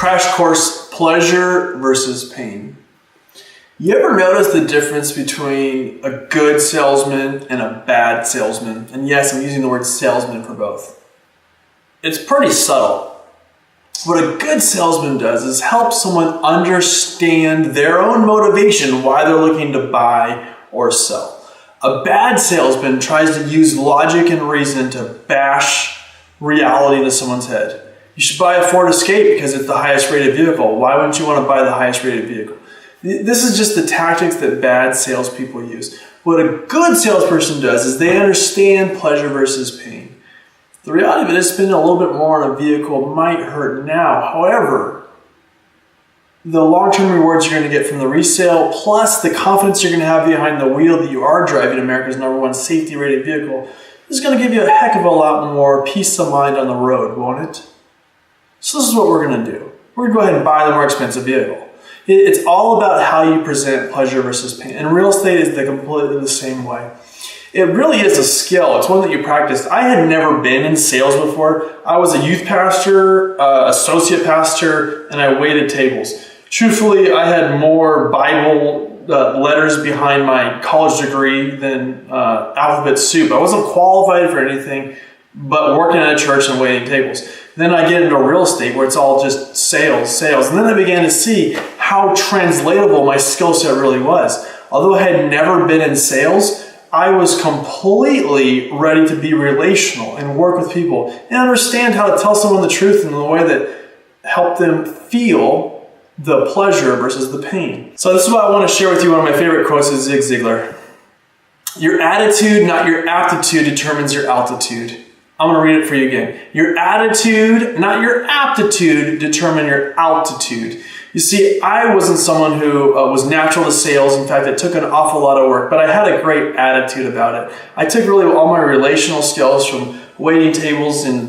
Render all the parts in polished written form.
Crash course, pleasure versus pain. You ever notice the difference between a good salesman and a bad salesman? And yes, I'm using the word salesman for both. It's pretty subtle. What a good salesman does is help someone understand their own motivation, why they're looking to buy or sell. A bad salesman tries to use logic and reason to bash reality into someone's head. You should buy a Ford Escape because it's the highest rated vehicle. Why wouldn't you want to buy the highest rated vehicle? This is just the tactics that bad salespeople use. What a good salesperson does is they understand pleasure versus pain. The reality of it is spending a little bit more on a vehicle might hurt now. However, the long-term rewards you're going to get from the resale, plus the confidence you're going to have behind the wheel that you are driving America's #1 safety-rated vehicle, is going to give you a heck of a lot more peace of mind on the road, won't it? So this is what we're going to do. We're going to go ahead and buy the more expensive vehicle. It's all about how you present pleasure versus pain. And real estate is completely the same way. It really is a skill. It's one that you practice. I had never been in sales before. I was a youth pastor, associate pastor, and I waited tables. Truthfully, I had more Bible letters behind my college degree than alphabet soup. I wasn't qualified for anything but working at a church and waiting tables. Then I get into real estate where it's all just sales. And then I began to see how translatable my skill set really was. Although I had never been in sales, I was completely ready to be relational and work with people and understand how to tell someone the truth in a way that helped them feel the pleasure versus the pain. So this is what I want to share with you. One of my favorite quotes is Zig Ziglar. Your attitude, not your aptitude, determines your altitude. I'm going to read it for you again. Your attitude, not your aptitude, determine your altitude. You see, I wasn't someone who was natural to sales. In fact, it took an awful lot of work, but I had a great attitude about it. I took really all my relational skills from waiting tables and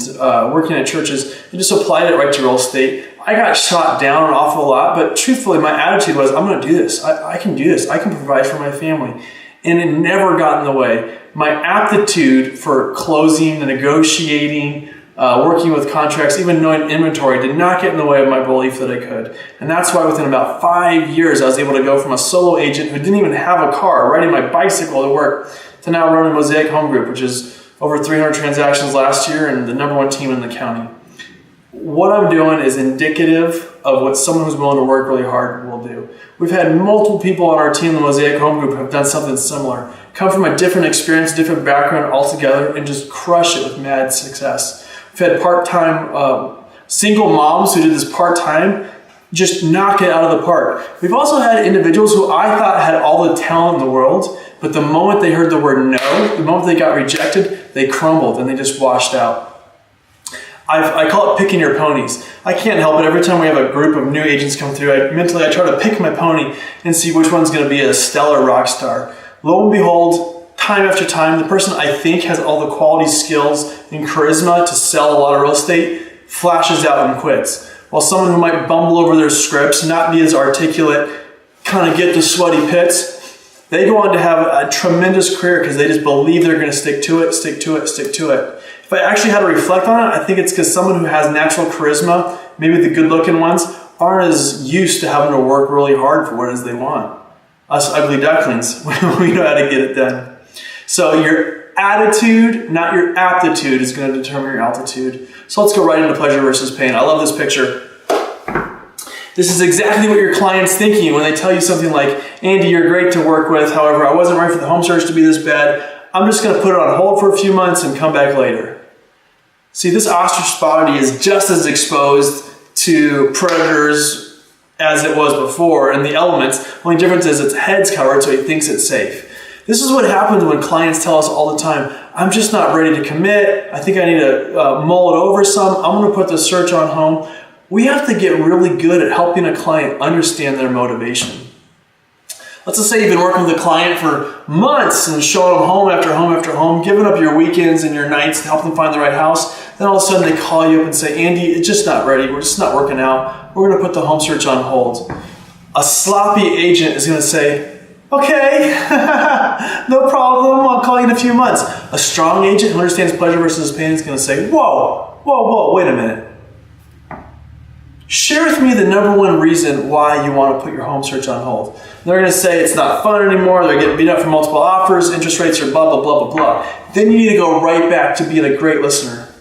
working at churches and just applied it right to real estate. I got shot down an awful lot, but truthfully, my attitude was, I'm going to do this. I can do this. I can provide for my family. And it never got in the way. My aptitude for closing, negotiating, working with contracts, even knowing inventory did not get in the way of my belief that I could. And that's why within about 5 years, I was able to go from a solo agent who didn't even have a car, riding my bicycle to work, to now running Mosaic Home Group, which is over 300 transactions last year and the #1 team in the county. What I'm doing is indicative of what someone who's willing to work really hard will do. We've had multiple people on our team in the Mosaic Home Group who have done something similar, come from a different experience, different background altogether, and just crush it with mad success. We've had part-time single moms who did this part-time, just knock it out of the park. We've also had individuals who I thought had all the talent in the world, but the moment they heard the word no, the moment they got rejected, they crumbled and they just washed out. I call it picking your ponies. I can't help it. Every time we have a group of new agents come through, I try to pick my pony and see which one's going to be a stellar rock star. Lo and behold, time after time, the person I think has all the quality, skills, and charisma to sell a lot of real estate flashes out and quits. While someone who might bumble over their scripts, not be as articulate, kind of get to sweaty pits, they go on to have a tremendous career because they just believe they're going to stick to it. If I actually had to reflect on it, I think it's because someone who has natural charisma, maybe the good-looking ones, aren't as used to having to work really hard for what it is they want. Us ugly ducklings, we know how to get it done. So your attitude, not your aptitude, is going to determine your altitude. So let's go right into pleasure versus pain. I love this picture. This is exactly what your client's thinking when they tell you something like, Andy, you're great to work with. However, I wasn't ready for the home search to be this bad. I'm just going to put it on hold for a few months and come back later. See, this ostrich body is just as exposed to predators as it was before, and the elements. The only difference is its head's covered, so he thinks it's safe. This is what happens when clients tell us all the time, I'm just not ready to commit. I think I need to mull it over some. I'm going to put the search on hold. We have to get really good at helping a client understand their motivation. Let's just say you've been working with a client for months and showing them home after home after home, giving up your weekends and your nights to help them find the right house. Then all of a sudden they call you up and say, Andy, it's just not ready. We're just not working out. We're going to put the home search on hold. A sloppy agent is going to say, okay, no problem. I'll call you in a few months. A strong agent who understands pleasure versus pain is going to say, whoa, wait a minute. Share with me the number one reason why you want to put your home search on hold. They're going to say it's not fun anymore, they're getting beat up for multiple offers, interest rates are blah, blah, blah, blah, blah. Then you need to go right back to being a great listener.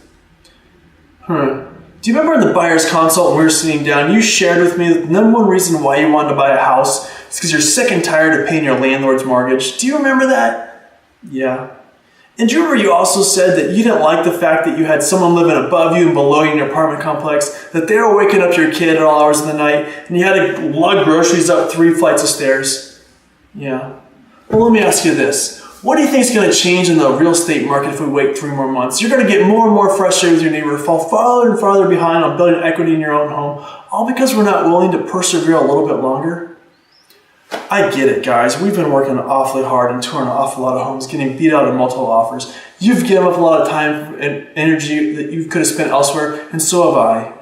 Do you remember in the buyer's consult when we were sitting down, you shared with me the number one reason why you wanted to buy a house is because you're sick and tired of paying your landlord's mortgage? Do you remember that? Yeah. And do you remember you also said that you didn't like the fact that you had someone living above you and below you in your apartment complex, that they were waking up your kid at all hours of the night, and you had to lug groceries up 3 flights of stairs? Yeah. Well, let me ask you this. What do you think is going to change in the real estate market if we wait 3 more months? You're going to get more and more frustrated with your neighbor, fall farther and farther behind on building equity in your own home, all because we're not willing to persevere a little bit longer? I get it, guys. We've been working awfully hard and touring an awful lot of homes, getting beat out in multiple offers. You've given up a lot of time and energy that you could have spent elsewhere, and so have I.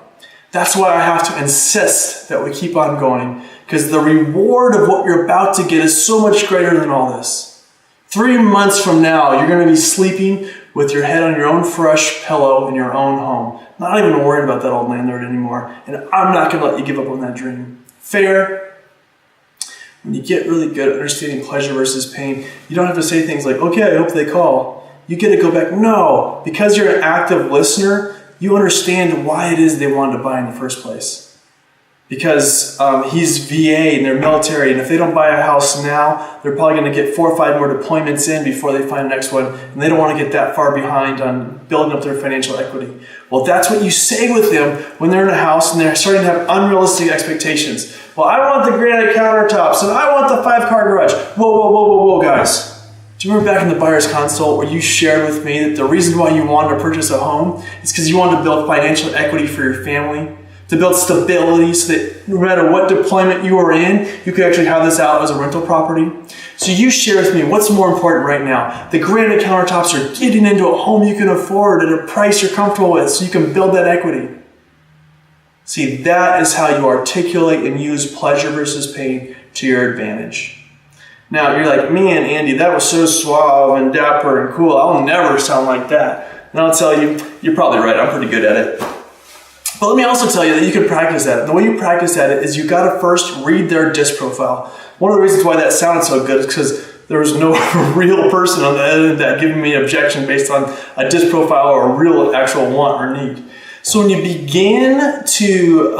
That's why I have to insist that we keep on going, because the reward of what you're about to get is so much greater than all this. 3 months from now, you're going to be sleeping with your head on your own fresh pillow in your own home. Not even worrying about that old landlord anymore. And I'm not going to let you give up on that dream. Fair? When you get really good at understanding pleasure versus pain, you don't have to say things like, okay, I hope they call. You get to go back, no. Because you're an active listener, you understand why it is they wanted to buy in the first place. Because he's VA and they're military, and if they don't buy a house now, they're probably going to get 4 or 5 more deployments in before they find the next one, and they don't want to get that far behind on building up their financial equity. Well, that's what you say with them when they're in a house and they're starting to have unrealistic expectations. Well, I want the granite countertops, and I want the 5-car garage. Whoa, guys. Do you remember back in the buyer's consult where you shared with me that the reason why you wanted to purchase a home is because you wanted to build financial equity for your family? To build stability so that no matter what deployment you are in, you could actually have this out as a rental property. So you share with me what's more important right now. The granite countertops are getting into a home you can afford at a price you're comfortable with so you can build that equity. See, that is how you articulate and use pleasure versus pain to your advantage. Now, you're like, man, Andy, that was so suave and dapper and cool. I'll never sound like that. And I'll tell you, you're probably right. I'm pretty good at it. But let me also tell you that you can practice that. The way you practice at it is you got to first read their DISC profile. One of the reasons why that sounded so good is because there was no real person on the end of that giving me an objection based on a DISC profile or a real actual want or need. So when you begin to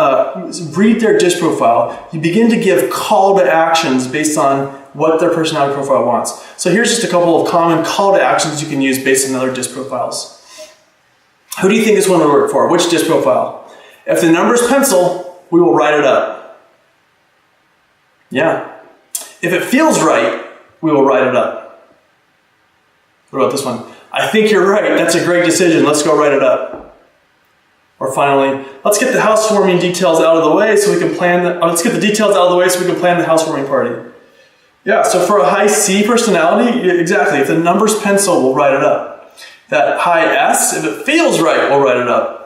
read their DISC profile, you begin to give call to actions based on what their personality profile wants. So here's just a couple of common call to actions you can use based on other DISC profiles. Who do you think this one would work for? Which DISC profile? If the number's pencil, we will write it up. Yeah. If it feels right, we will write it up. What about this one? I think you're right. That's a great decision. Let's go write it up. Or finally, let's get the housewarming details out of the way so we can plan the housewarming party. Yeah, so for a high C personality, exactly. If the number's pencil, we'll write it up. That high S, if it feels right, we'll write it up.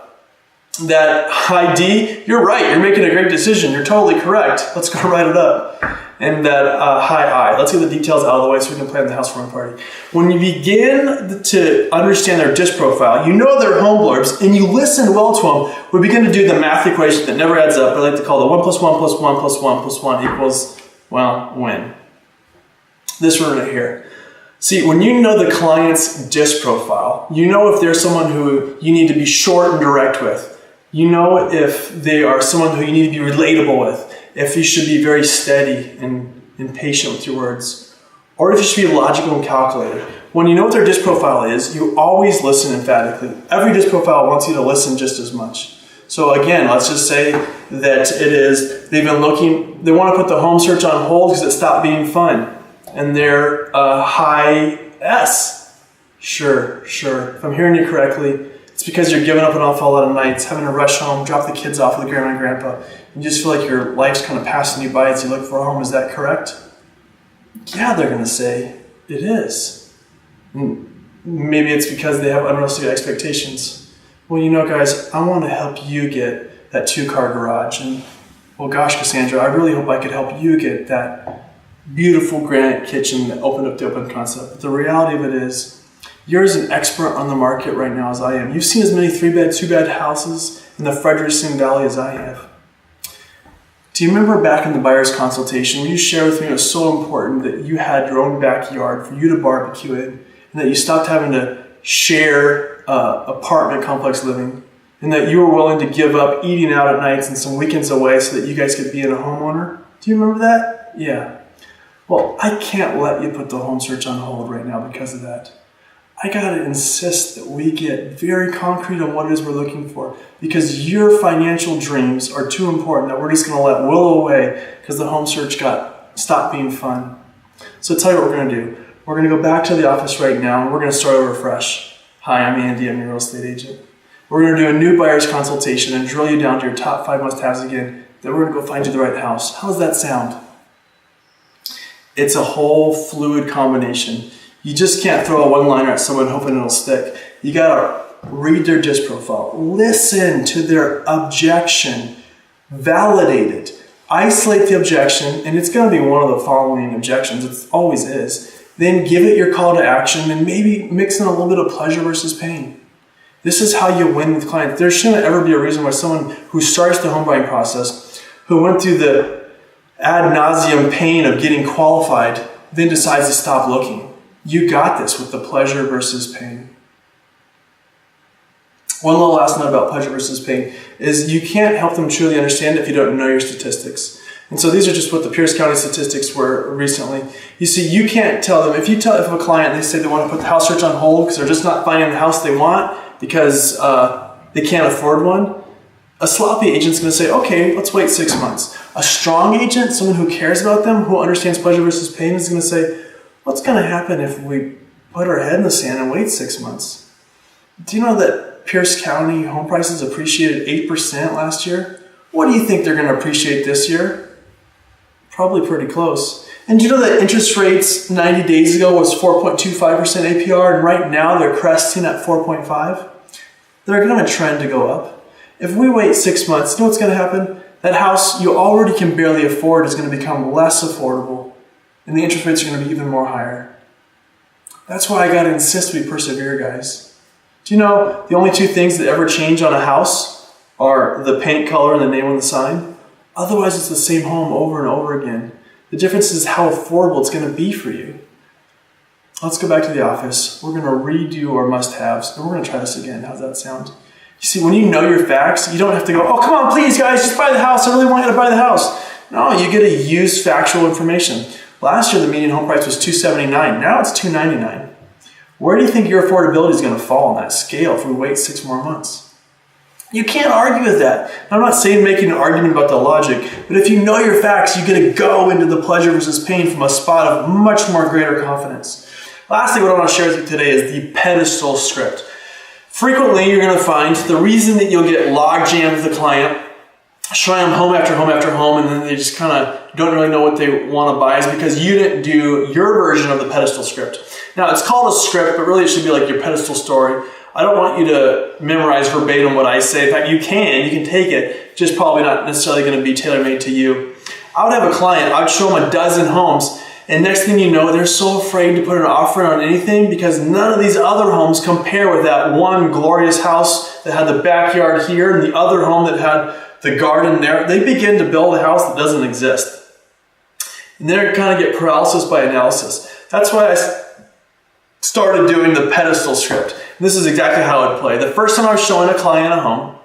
That high D, you're right, you're making a great decision, you're totally correct, let's go write it up. And that high I, let's get the details out of the way so we can plan the housewarming party. When you begin to understand their DISC profile, you know their home blurbs, and you listen well to them, we begin to do the math equation that never adds up. I like to call the 1 plus 1 plus 1 plus 1 plus 1 equals, well, when? This one right here. See, when you know the client's DISC profile, you know if they're someone who you need to be short and direct with. You know if they are someone who you need to be relatable with, if you should be very steady and patient with your words, or if you should be logical and calculated. When you know what their DISC profile is, you always listen emphatically. Every DISC profile wants you to listen just as much. So again, let's just say that it is, they want to put the home search on hold because it stopped being fun. And they're high S. Sure. If I'm hearing you correctly, it's because you're giving up an awful lot of nights, having to rush home, drop the kids off with grandma and grandpa. You just feel like your life's kind of passing you by as you look for a home. Is that correct? Yeah, they're going to say, it is. Maybe it's because they have unrealistic expectations. Well, you know, guys, I want to help you get that 2-car garage. And, well, gosh, Cassandra, I really hope I could help you get that beautiful granite kitchen that opened up the open concept. But the reality of it is, you're as an expert on the market right now as I am. You've seen as many 3-bed, 2-bed houses in the Frederickson Valley as I have. Do you remember back in the buyer's consultation when you shared with me it was so important that you had your own backyard for you to barbecue in, and that you stopped having to share apartment complex living, and that you were willing to give up eating out at nights and some weekends away so that you guys could be in a homeowner? Do you remember that? Yeah. Well, I can't let you put the home search on hold right now because of that. I gotta insist that we get very concrete on what it is we're looking for, because your financial dreams are too important that we're just gonna let willow away because the home search stopped being fun. So tell you what we're gonna do. We're gonna go back to the office right now and we're gonna start over fresh. Hi, I'm Andy, I'm your real estate agent. We're gonna do a new buyer's consultation and drill you down to your top 5 must-haves again. Then we're gonna go find you the right house. How does that sound? It's a whole fluid combination. You just can't throw a one-liner at someone hoping it'll stick. You gotta read their DISC profile, listen to their objection, validate it, isolate the objection, and it's gonna be one of the following objections, it always is. Then give it your call to action and maybe mix in a little bit of pleasure versus pain. This is how you win with clients. There shouldn't ever be a reason why someone who starts the home buying process, who went through the ad nauseum pain of getting qualified, then decides to stop looking. You got this with the pleasure versus pain. One little last note about pleasure versus pain is you can't help them truly understand if you don't know your statistics. And so these are just what the Pierce County statistics were recently. You see, you can't tell them, if a client, they say they want to put the house search on hold because they're just not finding the house they want because they can't afford one, a sloppy agent's going to say, okay, let's wait 6 months. A strong agent, someone who cares about them, who understands pleasure versus pain, is going to say, what's going to happen if we put our head in the sand and wait 6 months? Do you know that Pierce County home prices appreciated 8% last year? What do you think they're going to appreciate this year? Probably pretty close. And do you know that interest rates 90 days ago was 4.25% APR, and right now they're cresting at 4.5%? They're going to trend to go up. If we wait 6 months, you know what's going to happen? That house you already can barely afford is going to become less affordable, and the interest rates are going to be even more higher. That's why I got to insist we persevere, guys. Do you know the only 2 things that ever change on a house are the paint color and the name on the sign? Otherwise, it's the same home over and over again. The difference is how affordable it's going to be for you. Let's go back to the office. We're going to redo our must-haves, and we're going to try this again. How's that sound? You see, when you know your facts, you don't have to go, oh, come on, please, guys, just buy the house. I really want you to buy the house. No, you get to use factual information. Last year, the median home price was $279. Now it's $299. Where do you think your affordability is going to fall on that scale if we wait 6 more months? You can't argue with that. I'm not saying making an argument about the logic, but if you know your facts, you get to go into the pleasure versus pain from a spot of much more greater confidence. Lastly, what I want to share with you today is the pedestal script. Frequently, you're going to find the reason that you'll get log jammed with a client, showing them home after home after home, and then they just kind of don't really know what they want to buy is because you didn't do your version of the pedestal script. Now, it's called a script, but really it should be like your pedestal story. I don't want you to memorize verbatim what I say. In fact, you can take it, just probably not necessarily going to be tailor-made to you. I would have a client, I'd show them a dozen homes, and next thing you know, they're so afraid to put an offer on anything because none of these other homes compare with that one glorious house that had the backyard here and the other home that had the garden there. They begin to build a house that doesn't exist. And then they kind of get paralysis by analysis. That's why I started doing the pedestal script. This is exactly how it would play. The first time I was showing a client a home,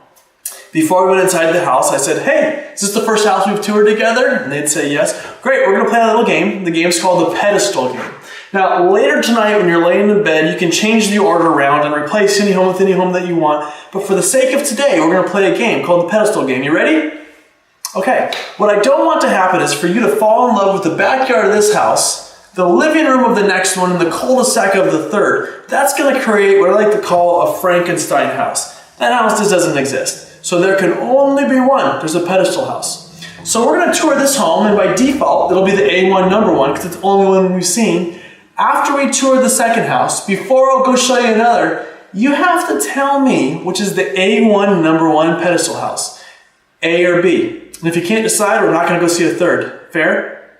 before we went inside the house, I said, hey, is this the first house we've toured together? And they'd say yes. Great, we're going to play a little game. The game's called the pedestal game. Now, later tonight when you're laying in bed, you can change the order around and replace any home with any home that you want. But for the sake of today, we're going to play a game called the pedestal game. You ready? Okay, what I don't want to happen is for you to fall in love with the backyard of this house, the living room of the next one, and the cul-de-sac of the third. That's going to create what I like to call a Frankenstein house. That house just doesn't exist. So there can only be one. There's a pedestal house. So we're going to tour this home, and by default, it'll be the A1 number 1 because it's the only one we've seen. After we tour the second house, before I'll go show you another, you have to tell me which is the A1 number 1 pedestal house, A or B. And if you can't decide, we're not going to go see a third. Fair?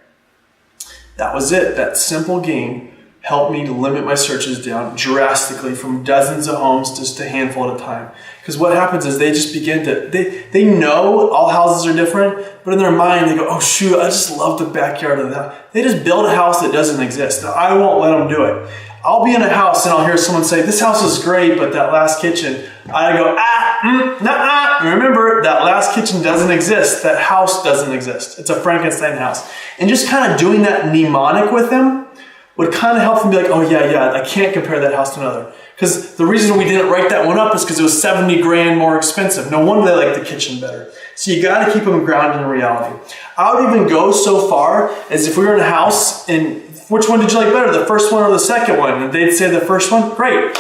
That was it. That simple game helped me to limit my searches down drastically from dozens of homes to just a handful at a time. Because what happens is they just begin to, they know all houses are different, but in their mind they go, oh shoot, I just love the backyard of that. They just build a house that doesn't exist. I won't let them do it. I'll be in a house and I'll hear someone say, this house is great, but that last kitchen, I go, nah. Remember, that last kitchen doesn't exist. That house doesn't exist. It's a Frankenstein house. And just kind of doing that mnemonic with them would kind of help them be like, oh yeah, I can't compare that house to another. Because the reason we didn't write that one up is because it was 70 grand more expensive. No wonder they like the kitchen better. So you got to keep them grounded in reality. I would even go so far as if we were in a house and which one did you like better, the first one or the second one? And they'd say the first one, great.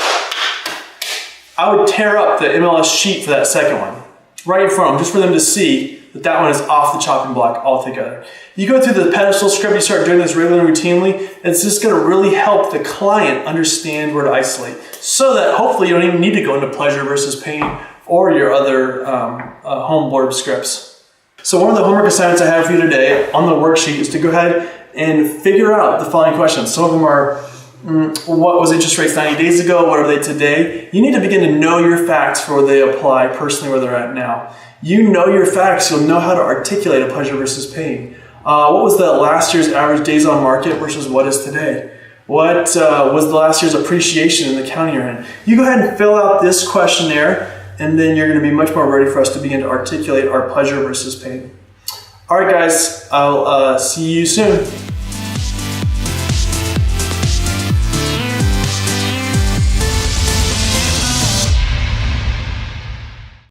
I would tear up the MLS sheet for that second one, right in front of them, just for them to see that that one is off the chopping block altogether. You go through the pedestal script, you start doing this regularly, routinely, it's just gonna really help the client understand where to isolate so that hopefully you don't even need to go into pleasure versus pain or your other home blurb scripts. So one of the homework assignments I have for you today on the worksheet is to go ahead and figure out the following questions. Some of them are, what was interest rates 90 days ago? What are they today? You need to begin to know your facts for where they apply personally where they're at now. You know your facts, you'll know how to articulate a pleasure versus pain. What was the last year's average days on market versus what is today? What was the last year's appreciation in the county you're in? You go ahead and fill out this questionnaire, and then you're going to be much more ready for us to begin to articulate our pleasure versus pain. All right, guys, I'll see you soon.